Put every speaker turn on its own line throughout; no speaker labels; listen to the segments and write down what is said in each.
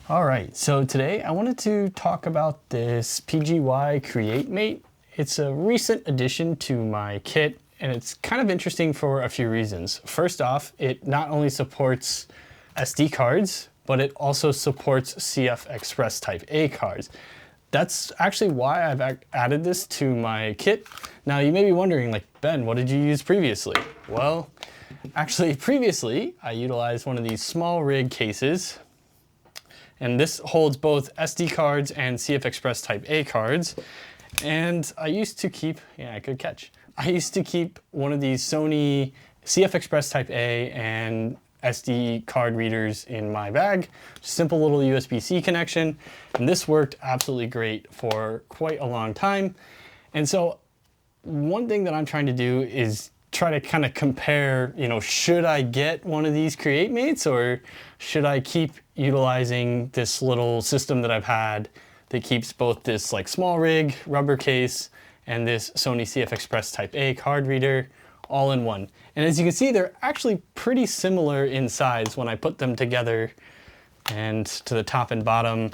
All right, so today I wanted to talk about this PGY Create Mate. It's a recent addition to my kit, and it's kind of interesting for a few reasons. First off, it not only supports SD cards, but it also supports CF Express Type A cards. That's actually why I've added this to my kit. Now you may be wondering, like, Ben, what did you use previously? Well, actually previously I utilized one of these small rig cases, and this holds both SD cards and CF Express Type A cards. And I used to keep, yeah, good catch. I used to keep one of these Sony CF Express Type A and SD card readers in my bag. Simple little USB-C connection. And this worked absolutely great for quite a long time. And so one thing that I'm trying to do is try to kind of compare, should I get one of these Create Mates or should I keep utilizing this little system that I've had that keeps both this like small rig rubber case and this Sony CF Express Type A card reader all in one. And as you can see, they're actually pretty similar in size when I put them together and to the top and bottom,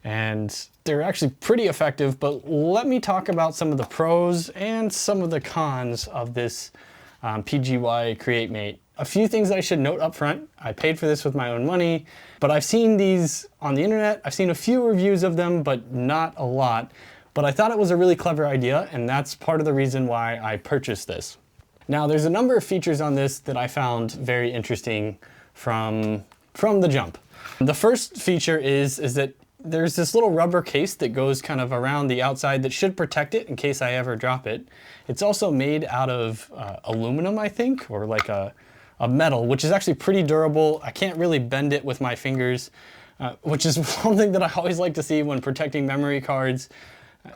and they're actually pretty effective. But let me talk about some of the pros and some of the cons of this PGY Create Mate. A few things I should note up front. I paid for this with my own money, but I've seen these on the internet. I've seen a few reviews of them, but not a lot. But I thought it was a really clever idea, and that's part of the reason why I purchased this. Now, there's a number of features on this that I found very interesting from the jump. The first feature is that there's this little rubber case that goes kind of around the outside that should protect it in case I ever drop it. It's also made out of aluminum, I think, or like a metal, which is actually pretty durable. I can't really bend it with my fingers, which is one thing that I always like to see when protecting memory cards,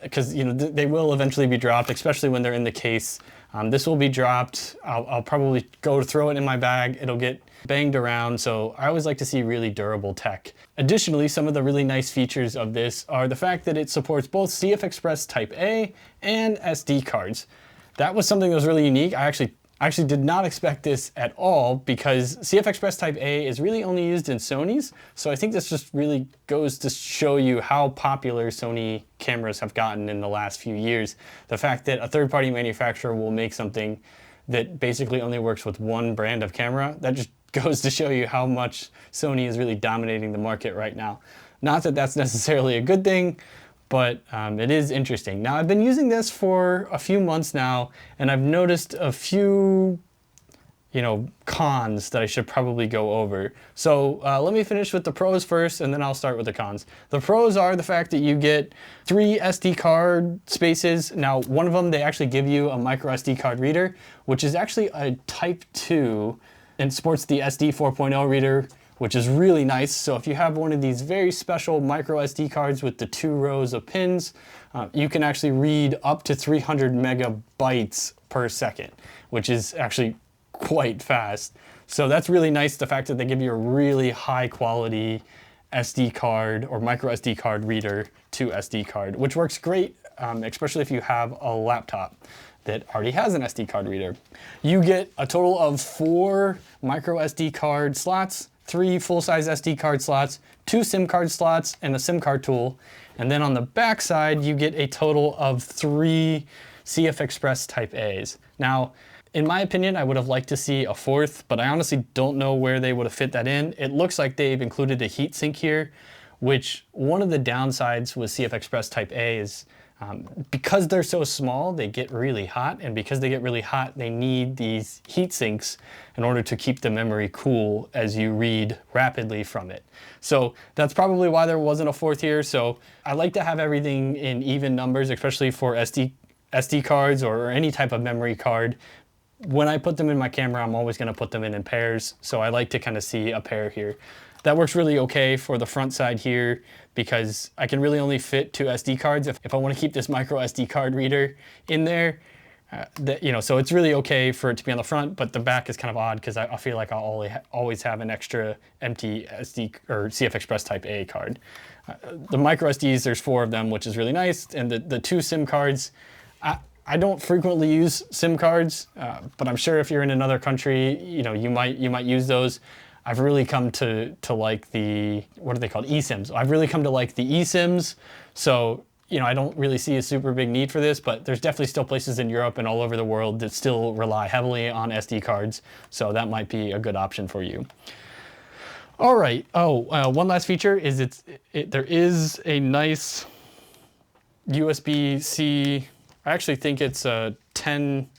because they will eventually be dropped, especially when they're in the case. This will be dropped. I'll probably go to throw it in my bag. It'll get banged around. So I always like to see really durable tech. Additionally, some of the really nice features of this are the fact that it supports both CF Express Type A and SD cards. That was something that was really unique. I actually did not expect this at all, because CF Express Type A is really only used in Sonys. So I think this just really goes to show you how popular Sony cameras have gotten in the last few years. The fact that a third-party manufacturer will make something that basically only works with one brand of camera, that just goes to show you how much Sony is really dominating the market right now. Not that that's necessarily a good thing, but it is interesting. Now, I've been using this for a few months now, and I've noticed a few, cons that I should probably go over. So let me finish with the pros first, and then I'll start with the cons. The pros are the fact that you get 3 SD card spaces. Now, one of them, they actually give you a micro SD card reader, which is actually a Type 2, and supports the SD 4.0 reader, which is really nice. So if you have one of these very special micro SD cards with the 2 rows of pins, you can actually read up to 300 megabytes per second, which is actually quite fast. So that's really nice, the fact that they give you a really high quality SD card or micro SD card reader to SD card, which works great, especially if you have a laptop that already has an SD card reader. You get a total of 4 micro SD card slots, 3 full-size SD card slots, 2 SIM card slots, and a SIM card tool. And then on the back side, you get a total of 3 CF Express Type A's. Now, in my opinion, I would have liked to see a 4th, but I honestly don't know where they would have fit that in. It looks like they've included a heat sink here, which one of the downsides with CF Express Type A is because they're so small, they get really hot, and because they get really hot, they need these heat sinks in order to keep the memory cool as you read rapidly from it. So that's probably why there wasn't a 4th here. So I like to have everything in even numbers, especially for SD cards or any type of memory card. When I put them in my camera, I'm always going to put them in pairs. So I like to kind of see a pair here. That works really okay for the front side here, because I can really only fit 2 SD cards if I want to keep this micro SD card reader in there. So it's really okay for it to be on the front, but the back is kind of odd because I feel like I'll always have an extra empty SD or CF Express Type A card. The micro SDs, there's 4 of them, which is really nice, and the 2 SIM cards, I don't frequently use SIM cards, but I'm sure if you're in another country, you might use those. I've really come to like the, what are they called, eSIMs. I've really come to like the eSIMs. So, you know, I don't really see a super big need for this, but there's definitely still places in Europe and all over the world that still rely heavily on SD cards. So that might be a good option for you. All right. One last feature is there is a nice USB-C. I actually think it's a 10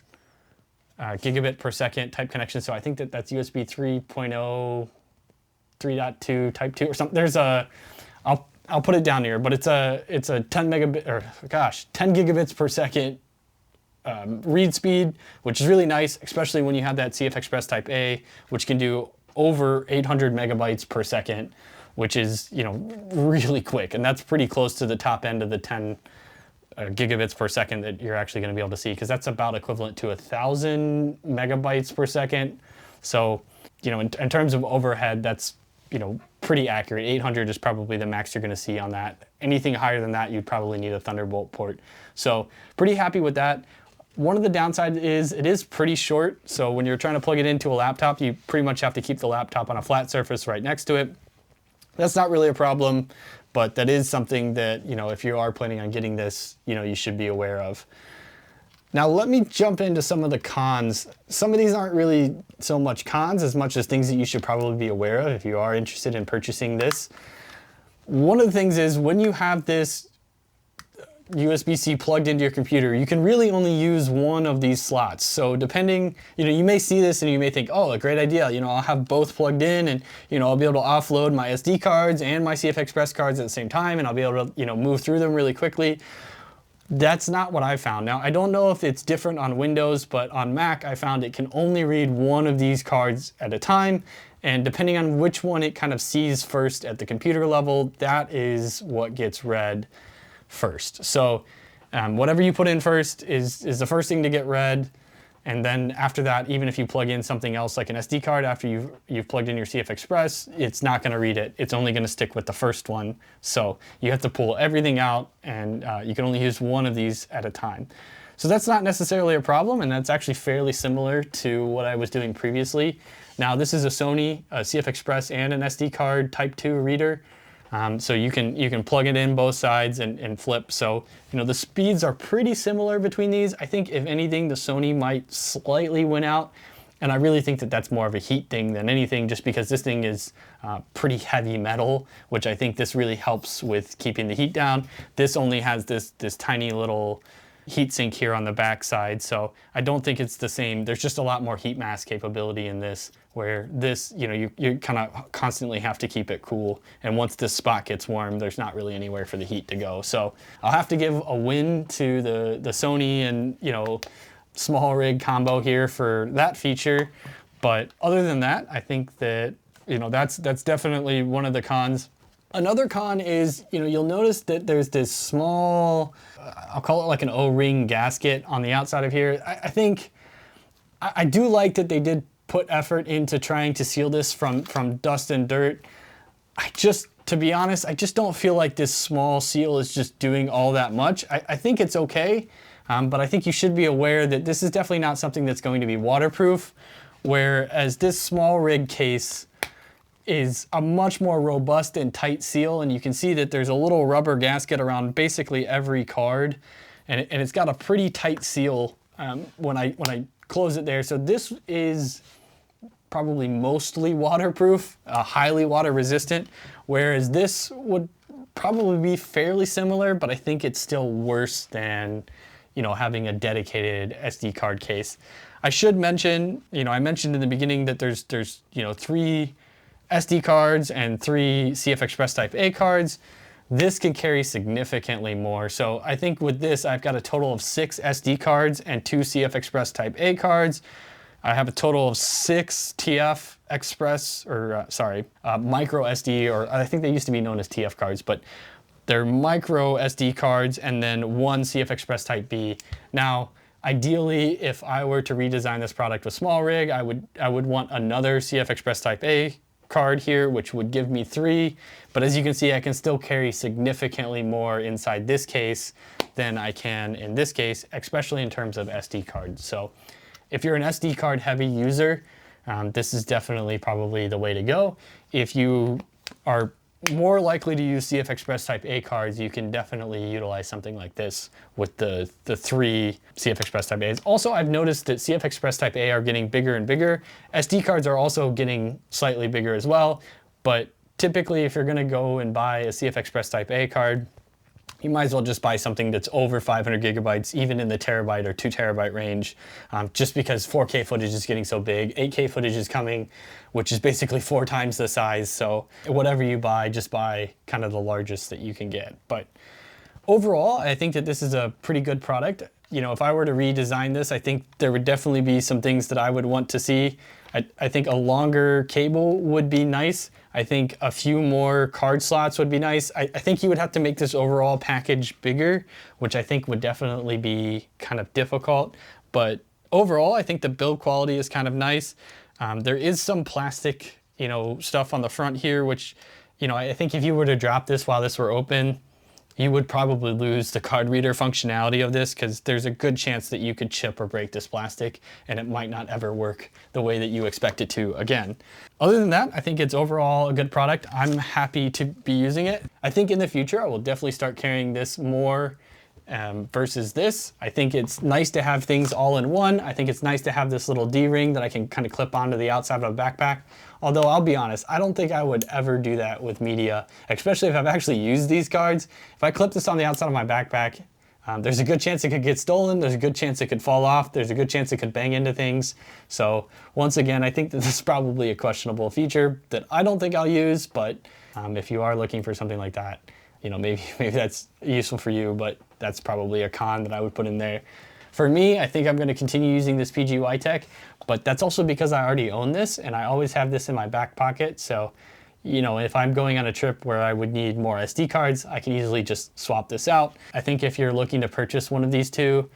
gigabit per second type connection. So I think that's USB 3.0, 3.2 type 2 or something. There's a, I'll put it down here, but it's a 10 megabit, or gosh, 10 gigabits per second read speed, which is really nice, especially when you have that CF Express Type A, which can do over 800 megabytes per second, which is, you know, really quick. And that's pretty close to the top end of the 10 gigabits per second that you're actually going to be able to see, because that's about equivalent to 1,000 megabytes per second. So, you know, in terms of overhead, that's, you know, pretty accurate. 800 is probably the max you're going to see on that. Anything higher than that, you'd probably need a Thunderbolt port. So pretty happy with that. One of the downsides is it is pretty short. So when you're trying to plug it into a laptop, you pretty much have to keep the laptop on a flat surface right next to it. That's not really a problem, but that is something that, you know, if you are planning on getting this, you know, you should be aware of. Now let me jump into some of the cons. Some of these aren't really so much cons as much as things that you should probably be aware of if you are interested in purchasing this. One of the things is when you have this USB-C plugged into your computer, you can really only use one of these slots. So depending, you know, you may see this and you may think, oh, a great idea. You know, I'll have both plugged in and, you know, I'll be able to offload my SD cards and my CF Express cards at the same time, and I'll be able to, you know, move through them really quickly. That's not what I found. Now, I don't know if it's different on Windows, but on Mac, I found it can only read one of these cards at a time. And depending on which one it kind of sees first at the computer level, that is what gets read first. So whatever you put in first is the first thing to get read. And then after that, even if you plug in something else like an SD card after you've plugged in your CF Express, it's not going to read it. It's only going to stick with the first one. So you have to pull everything out, and you can only use one of these at a time. So that's not necessarily a problem, and that's actually fairly similar to what I was doing previously. Now this is a Sony CF Express and an SD card Type 2 reader. So you can plug it in both sides and flip. So, you know, the speeds are pretty similar between these. I think if anything, the Sony might slightly win out. And I really think that that's more of a heat thing than anything, just because this thing is pretty heavy metal, which I think this really helps with keeping the heat down. This only has this tiny little heat sink here on the back side. So I don't think it's the same. There's just a lot more heat mass capability in this, where this, you know, you kind of constantly have to keep it cool. And once this spot gets warm, there's not really anywhere for the heat to go. So I'll have to give a win to the Sony and, you know, small rig combo here for that feature. But other than that, I think that, you know, that's definitely one of the cons. Another con is, you know, you'll notice that there's this small, I'll call it like an O-ring gasket on the outside of here. I think, I do like that they did put effort into trying to seal this from dust and dirt. To be honest, I just don't feel like this small seal is just doing all that much. I think it's okay, but I think you should be aware that this is definitely not something that's going to be waterproof, whereas this small rig case is a much more robust and tight seal, and you can see that there's a little rubber gasket around basically every card, and it's got a pretty tight seal when I close it there. So this is probably mostly waterproof, highly water resistant, whereas this would probably be fairly similar, but I think it's still worse than, you know, having a dedicated SD card case. I should mention, you know, I mentioned in the beginning that there's you know, 3 SD cards and 3 CF Express Type A cards. This can carry significantly more. So I think with this, I've got a total of 6 SD cards and 2 CF Express Type A cards. I have a total of 6 TF Express, or micro SD, or I think they used to be known as TF cards, but they're micro SD cards, and then 1 CF Express Type B. Now, ideally, if I were to redesign this product with small rig, I would want another CF Express Type A card here, which would give me 3. But as you can see, I can still carry significantly more inside this case than I can in this case, especially in terms of SD cards. So if you're an SD card heavy user, this is definitely probably the way to go. If you are more likely to use CF Express Type A cards, you can definitely utilize something like this with the 3 CF Express Type A's. Also, I've noticed that CF Express Type A are getting bigger and bigger. SD cards are also getting slightly bigger as well, but typically if you're gonna go and buy a CF Express Type A card, you might as well just buy something that's over 500 gigabytes, even in the terabyte or 2 terabyte range, just because 4K footage is getting so big. 8K footage is coming, which is basically 4 times the size. So whatever you buy, just buy kind of the largest that you can get. But overall, I think that this is a pretty good product. You know, if I were to redesign this, I think there would definitely be some things that I would want to see. I think a longer cable would be nice. I think a few more card slots would be nice. I think you would have to make this overall package bigger, which I think would definitely be kind of difficult. But overall, I think the build quality is kind of nice. There is some plastic, you know, stuff on the front here, which, you know, I think if you were to drop this while this were open, you would probably lose the card reader functionality of this, because there's a good chance that you could chip or break this plastic and it might not ever work the way that you expect it to again. Other than that, I think it's overall a good product. I'm happy to be using it. I think in the future, I will definitely start carrying this more versus this. I think it's nice to have things all in one. I think it's nice to have this little D-ring that I can kind of clip onto the outside of a backpack. Although I'll be honest, I don't think I would ever do that with media, especially if I've actually used these cards. If I clip this on the outside of my backpack, there's a good chance it could get stolen. There's a good chance it could fall off. There's a good chance it could bang into things. So once again, I think that this is probably a questionable feature that I don't think I'll use, but if you are looking for something like that, you know, maybe that's useful for you, but that's probably a con that I would put in there. For me, I think I'm going to continue using this PGYTech, but that's also because I already own this and I always have this in my back pocket. So, you know, if I'm going on a trip where I would need more SD cards, I can easily just swap this out. I think if you're looking to purchase one of these two,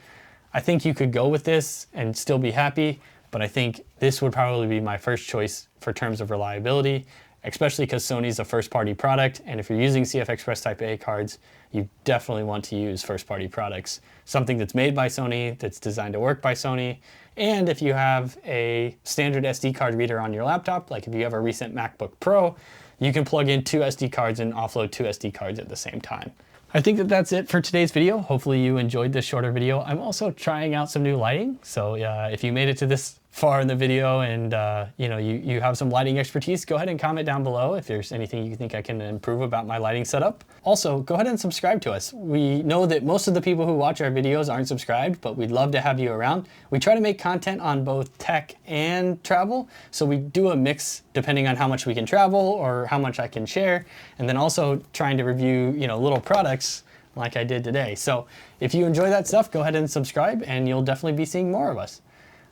I think you could go with this and still be happy, but I think this would probably be my first choice for terms of reliability, especially because Sony's a first-party product, and if you're using CF Express Type A cards, you definitely want to use first-party products. Something that's made by Sony, that's designed to work by Sony, and if you have a standard SD card reader on your laptop, like if you have a recent MacBook Pro, you can plug in 2 SD cards and offload 2 SD cards at the same time. I think that that's it for today's video. Hopefully you enjoyed this shorter video. I'm also trying out some new lighting, so if you made it to this far in the video and you know, you have some lighting expertise, go ahead and comment down below if there's anything you think I can improve about my lighting setup. Also, go ahead and subscribe to us. We know that most of the people who watch our videos aren't subscribed, but we'd love to have you around. We try to make content on both tech and travel, so we do a mix depending on how much we can travel or how much I can share, and then also trying to review, you know, little products like I did today. So if you enjoy that stuff, go ahead and subscribe and you'll definitely be seeing more of us.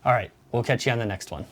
All right. We'll catch you on the next one.